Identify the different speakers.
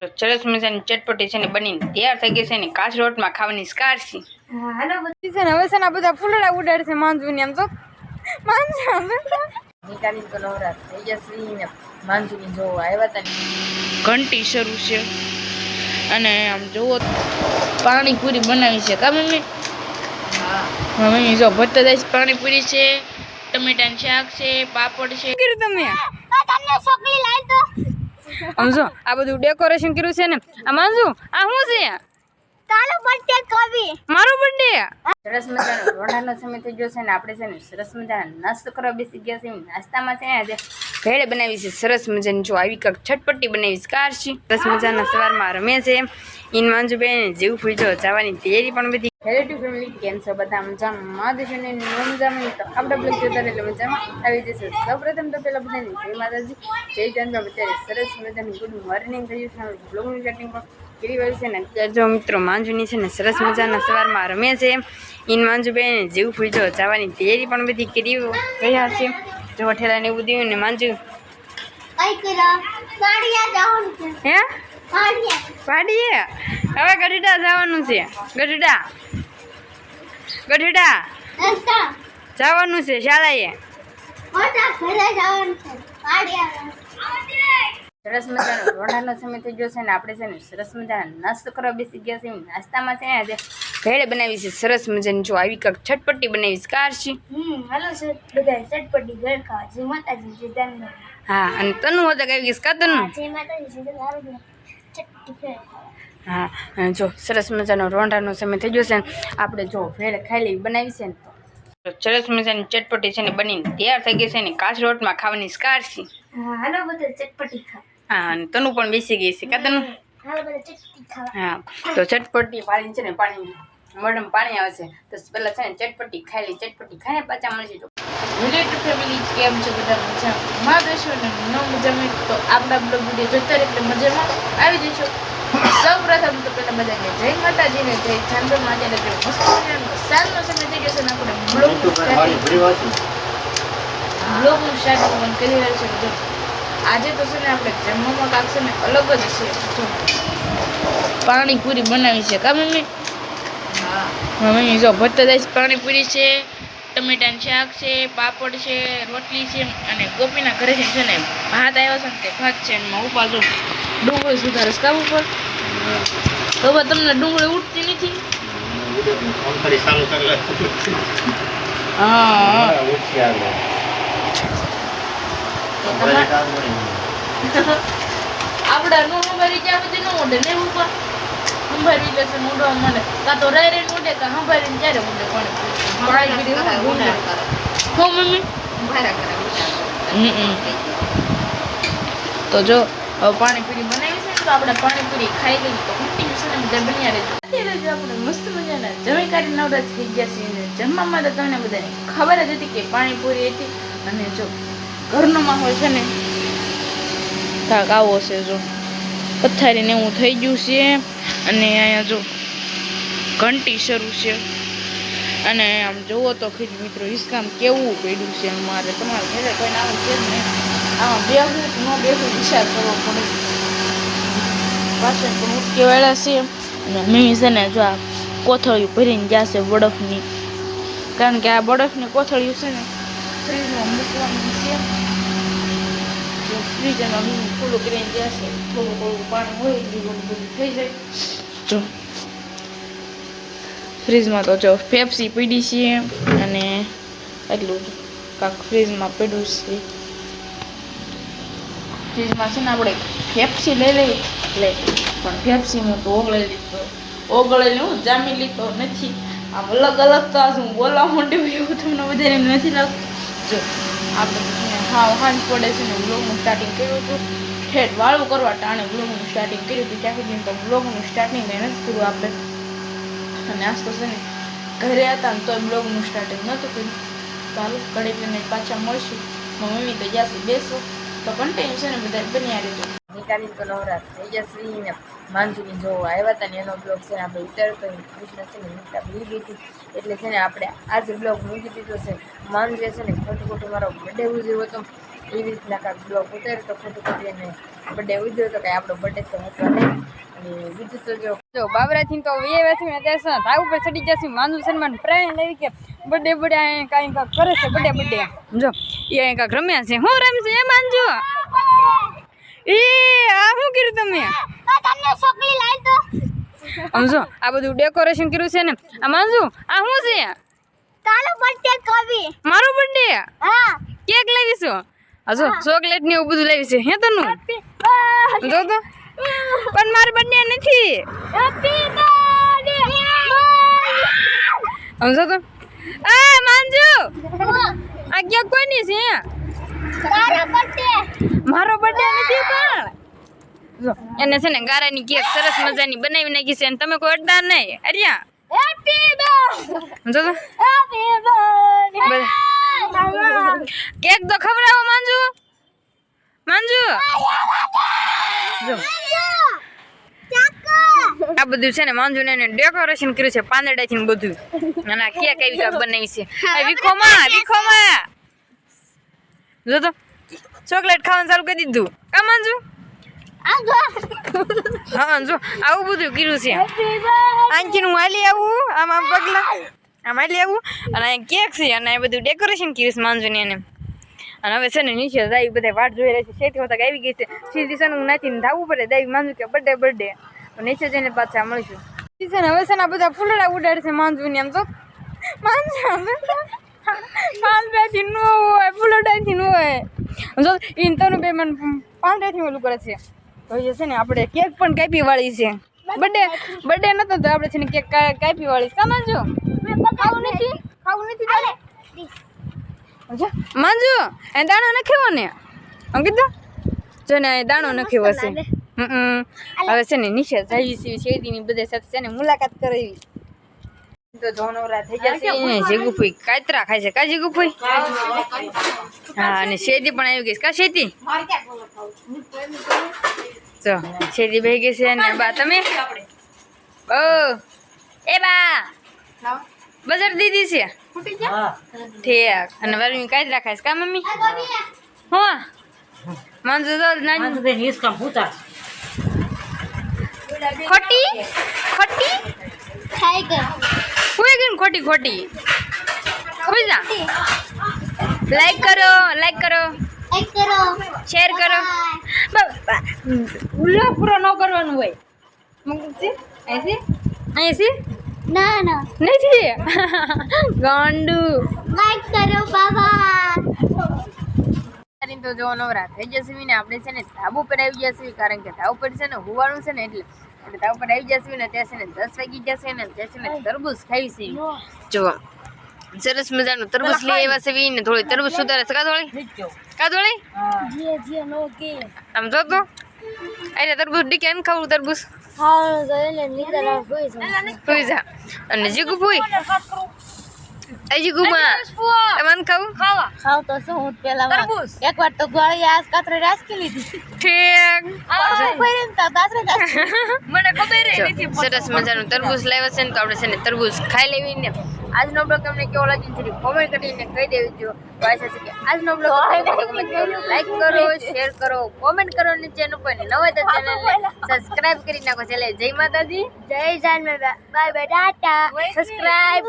Speaker 1: સરસ મજાની ચટપટી છે ને બનીને તૈયાર થઈ ગઈ છે ને કાચ રોટમાં ખાવાની સ્કાર છે.
Speaker 2: હાલો બધી છે ને હવે છે ને બધા ફૂલડા ઉડાડશે માંજુની આમ તો
Speaker 1: નીકાળી તો નવરાત થઈ જશે ને માંજુની જોવો આવ્યા હતા ઘંટી શરૂ છે અને આમ જોવો પાણીપુરી બનાવી છે કા મમ્મી? હા મમ્મી જો ભરતા જાય પાણીપુરી છે, ટમેટાનું શાક છે, પાપડ છે.
Speaker 2: કર્યું તમે તમને છોકરી લાવી તો આમ જો આ બધું ડેકોરેશન કર્યું છે ને આ માંજુ આ શું છે? તારો બર્થડે કવી મારો બર્થડે
Speaker 1: સરસ મજાનો રોંઢાનો સમય થઈ ગયો છે ને આપણે છે ને સરસ મજાનો નાસ્તો કરવા બેસી ગયા છે. નાસ્તામાં છે ને આજે ભેળ બનાવી છે સરસ મજાની. જો આવી કાંક છટપટી બનાવી છે કાર છે. સરસ મજાના સવારમાં રમે છે ઇન માંજુબેન જેવું ફૂલજો જવાની તૈયારી પણ બધી. હેલો ટુ ફેમિલી, કેમ છો બધા? મજામાં માધુને મજામાં તો આપણે બ્લોગ જોતા એટલે મજામાં આવી જશે. સૌપ્રથમ તો પેલા બધાની જય માતાજી, જય ચાંદમાં. અત્યારે સરસ મજાની ગુડ મોર્નિંગ થયું છે. બ્લોગની સ્ટાર્ટિંગ પણ કેવી વાર છે ને અત્યારે જો મિત્રો માંજુની છે ને સરસ મજાના સવારમાં રમે છે ઇન માંજુબેન જેવું ફૂલજો જવાની તૈયારી પણ બધી કરી રહ્યા છે. જો ઠેલાને એવું દેવું ને માંજુ હે પાડીએ હવે ગઢડા જવાનું છે. ગઢડા જવાનું છે શાળાએ. સરસ મજાનો રોંઢાનો સમય થઈ ગયો છે ને આપણે છે ને સરસ મજાનો નાસ્તો કરવા બેસી ગયા છે. નાસ્તામાં છે ને આજે ભેળ બનાવી છે સરસ મજાની. જો આવી કાંક છટપટી બનાવી છે કાર છે.
Speaker 2: હાલો સર બધા ચટપટી ભેળ ખાવા જય માતાજી જય ચાંદમાં.
Speaker 1: હા અને તનુ હોતા આવી ગઈશ કા તનુ?
Speaker 2: જય માતાજી જય ચાંદમાં ચટપટી ભેળ.
Speaker 1: હા જો સરસ મજાનો રોંઢાનો સમય થઈ ગયો છે ને આપણે જો ભેળ ખાઈ લેવી બનાવી છે ને તો સરસ મજાની ચટપટી છે ને બનીને તૈયાર થઈ ગઈ છે ને કાચ રોટમાં ખાવાની સ્કાર છે.
Speaker 2: હાલો બધા ચટપટી ખા.
Speaker 1: હા અને તનુ પણ બેસી ગઈ છે કા તનુ?
Speaker 2: હાલો બધા ચટપટી ખાવા.
Speaker 1: હા તો ચટપટી પાણી છે ને પાણી મોઢામાં પાણી આવે છે તો પેલા છે ને ચટપટી ખાઈ લે. ચટપટી ખાઈને પાછા મળશે. તો રિલેટિવ ફેમિલી કેમ છે બધા? મજામાં દેશો ને ન મજામાં તો આપણા બ્લોગ વિડીયો જોતા એટલે મજામાં આવી જશો. સૌ પ્રથમ તો પેલા બધાને જય માતાજી ને જય ચાંદમાં. અત્યારે જો મસ્ત સાંજનો સમય થઈ ગયો છે ને આપણે બ્લોગનું સ્ટાર્ટિંગ પણ કરી રહ્યા છે. જો આજે તો છે ને આપણે જમવામાં કાંક છે ને અલગ જ છે. જો પાણીપુરી બનાવી છે કા મમ્મી? હા મમ્મી જો ભરતા જાય પાણીપુરી છે, ટમેટાનું શાક છે, પાપડ છે, રોટલી છે અને ગોપીના ઘરેથી છે ને ભાત આવ્યો છે ને તે ભાત છે. એમાં ઉપર જો ડુંગળી સુધારસ કામ ઉપર તો તમને ડુંગળી ઉઠતી નથી. હા આપડા નો સંભારી જ્યાં બધી ન ઉડે ને ઉપર સંભારી એટલે છે ઉડવા મને કાં તો રે ઉડે કાં સંભારીને ત્યારે ઉડે. પણ હો મમ્મી તો જો હવે પાણીપુરી બનાવી છે ને તો આપણે પાણીપુરી ખાઈ લઈએ. તો કન્ટિન્યુ છે ને બધા બન્યા રહેજો. અત્યારે જો આપણે મસ્ત મજાના જમી કાઢી નવરાજ થઈ ગયા છીએ. જમવામાં તો તમને બધાને ખબર જ હતી કે પાણીપુરી હતી. અને જો ઘરનો માહોલ છે ને કાંક આવો છે. જો પથારીને એવું થઈ ગયું છે અને અહીંયા જો ઘંટી શરૂ છે અને આમ જોવો તો ખીજ મિત્રો હિસકામ કેવું પડ્યું છે અમારે. તમારે ઘરે કોઈને આવું છે જ નહીં. આમાં બેહું ન બેહું વિચાર કરવો પડે. પાછળ પણ ઉટકેવાળા છે અને મમ્મી છે ને જો આ કોથળીઓ ભરીને ગયા છે બરફની. કારણ કે આ બરફની કોથળીઓ છે ને ફ્રીજમાં મૂકવાની છે. ફ્રીજ એમાં ખુલ્લું કરીને ગયા છે. થોડું થોડું પાણી હોય એ બધું થઈ જાય. જો ફ્રીજમાં તો જો પેપ્સી પડી છે અને એટલું જ કાંક ફ્રીજમાં પડ્યું છે. ફ્રીજમાં છે ને આપણે પેપ્સી લઈ લઈએ એટલે પણ પેપ્સીમાં તો ઓગળેલી હું જામી લીધો નથી. આમ અલગ અલગ તો આજ હું બોલવા માંડ્યું એવું તમને વધારે નથી લાગતું. જો આપણે હાવ હાંજ પડે છે ને બ્લોગનું સ્ટાર્ટિંગ કર્યું હતું. ઠેઠ વાળું કરવા ટાણે બ્લોગનું સ્ટાર્ટિંગ કર્યું હતું. ત્યાં સુધી તો બ્લોગનું સ્ટાર્ટિંગ કંઈ નથી કર્યું આપણે. અને આજ તો છે ને ઘરે હતા ને તોય બ્લોગનું સ્ટાર્ટિંગ નહોતું કર્યું. ચાલો ઘડી પીને પાછા મળશું. મમ્મી તો જ્યાં બેસો તો કન્ટિન્યુ છે ને બધા બન્યા રહેજો. નીકાળી તો નવરાત થઈ જશે ને માંજુની જોવા આવ્યા હતા ને એનો બ્લોગ છે ને આપણે ઉતારતો કૃષ્ણ છે ને નીકળા ભૂલી ગઈ હતી એટલે છે ને આપણે આજે બ્લોગ મૂકી દીધો છે. માંજુ છે ને ખોટું ખોટું મારો બર્થડે ઉજવ્યો હતો એવી રીતના કાંઈક બ્લોગ ઉતાર્યો તો ખોટું ખોટું એને બર્થડે ઉજવ્યો હતો કાંઈ આપણો બર્થડે તો હતો નહીં.
Speaker 2: બીજું તો જો બાબરાથી તો વેવાથી ને અત્યારે ધાવ ઉપર ચડી જશે માંદુ સન્માન પ્રાણ લેવી કે બડે બડે અહીં કાંઈ કાંક કરે છે બડે જો એ અહીં કાંક રમ્યા છે હું રમશે એ માનજો એ આ શું કર્યું તમે
Speaker 3: તમને છોકરી લાવી તો
Speaker 2: સમજો આ બધું ડેકોરેશન કર્યું છે ને આ માનજો આ શું છે
Speaker 3: તારો બર્થડે કવિ
Speaker 2: મારો બર્થડે
Speaker 3: હા
Speaker 2: કેક લાવીશું હજો ચોકલેટ ને એવું બધું લાવી છે હે તનું જો તો પણ મારો બર્થડે નથી
Speaker 3: હેપી બર્થડે
Speaker 2: સમજો તો આ માનજો આ કેક કોની છે
Speaker 3: તારો બર્થડે
Speaker 2: મારો બર્થડે નથી પણ જો એને છે ને ગારાની કેક સરસ મજાની બનાવી નાખી છે અને તમે કોઈ અડતા નહીં અરિયા
Speaker 3: હેપી બર્થડે
Speaker 2: સમજો તો
Speaker 3: હેપી બર્થડે
Speaker 2: કેક તો ખવડાવો માનજો જો આ બધું છે ને માંજુ ને ડેકોરેશન કર્યું છે પાંદડાથી ને બધું અને આ કેક એવી કાંઈક બનાવી છે આ વિખોમાં જો તો ચોકલેટ ખાવાનું ચાલુ કરી દીધું કા માંજુ હા જો આવું બધું કર્યું છે આંચી હું હાલી આવું આમ પગલા આમ હાલી આવું અને અહીં કેક છે અને એ બધું ડેકોરેશન કર્યું છે માંજુ ને એને અને હવે છે ને નીચે દાવી બધા વાટ જોઈ રહી છે શેઠી હોતા આવી ગઈ છે સીધી છે ને હું નાચીને ધાવવું પડે દાવી માંજુ કે બર્થડે નીચે જઈને પાછા મળીશું છે ને હવે છે ને બધા ફૂલડા ઉડાડશે માંજુ ને આમ તો પાંદડાથી ન હોય ફૂલડાથી ન હોય જો ઈન તને બે મને પાંદડાથી ઓલું કરે છે તો એ છે ને આપણે કેક પણ કાપી વાળી છે બર્થડે નતો તો આપણે છે ને કેક કાપી વાળી છે માંજુ ખાવું નથી તારે માંજુ એ દાણો નખ્યો ને આમ કીધું જો ને દાણો નખ્યો હશે હવે છે ને નીચે જઈ છે શેરીની બધા સાથે છે ને મુલાકાત કરાવી તો જોનોરા થઈ જશે ને જીગુભાઈ કાતરા ખાય છે કા જીગુભાઈ હા અને શેરી પણ આવી ગઈ કા શેતી જો શેરી બેહી ગઈ છે ને બા તમે ઓ એ બા બજાર દીધી છે ઠીક અને વારી કાતરા ખાય છે કા મમ્મી હો માંજુ તો નાની ખોટી
Speaker 3: ખાઈ ગઈ
Speaker 2: હુઈ ગઈ ખોટી હુઈ જા લાઈક કરો
Speaker 3: એક કરો
Speaker 2: શેર કરો ઉલ્લો પૂરો ન કરવાનું હોય અહીંથી
Speaker 3: ના
Speaker 2: નથી ગાંડુ
Speaker 3: લાઈક કરો બાબા
Speaker 2: તો જો નવરા થઈ જશે ને આપણે છે ને ધાબુ પર આવી જશે કારણ કે ધાબુ પર છે ને હોવાનું છે ને એટલે ધાબુ પર આવી જશે ને ત્યાં છે ને 10 વાગી જશે ને ત્યાં છે ને તરબૂચ ખાવી છે જો સરસ મજાનું તરબૂચ લઈ આવ્યા છે ને થોડી તરબૂચ સુધારે છે કાદોળી
Speaker 3: જે નો કે
Speaker 2: આમ જો તો અરે તરબૂચ ડી કેમ ખાવું તરબૂચ
Speaker 3: ખાવાનું તો એને નીકળ
Speaker 2: સુઈ જા અને જીગુ ભૂઈ જીગુમાં તમને ખાવું
Speaker 3: ખાવ તો શું હું પેલા એકવાર તો ગોળી આજ કાતરે રાસકી લીધી
Speaker 2: ઠીક
Speaker 3: મને ખબર
Speaker 2: જો, સરસ મજાનું તરબૂચ લાવ્યા છે ને તો આપણે છે ને તરબૂચ ખાઈ લેવી ને આજનો બ્લોગ તમને કેવો લાગ્યો છે કોમેન્ટ કરીને કહી દેવી જો તો આશા છે કે આજનો બ્લોગ લાઈક કરો શેર કરો કોમેન્ટ કરો ને ચેનલ પર નવા હોય તો ચેનલને સબસ્ક્રાઇબ કરી નાખો ચાલે જય માતાજી
Speaker 3: જય જાન બાય બાય ટાટા
Speaker 2: સબસ્ક્રાઇબ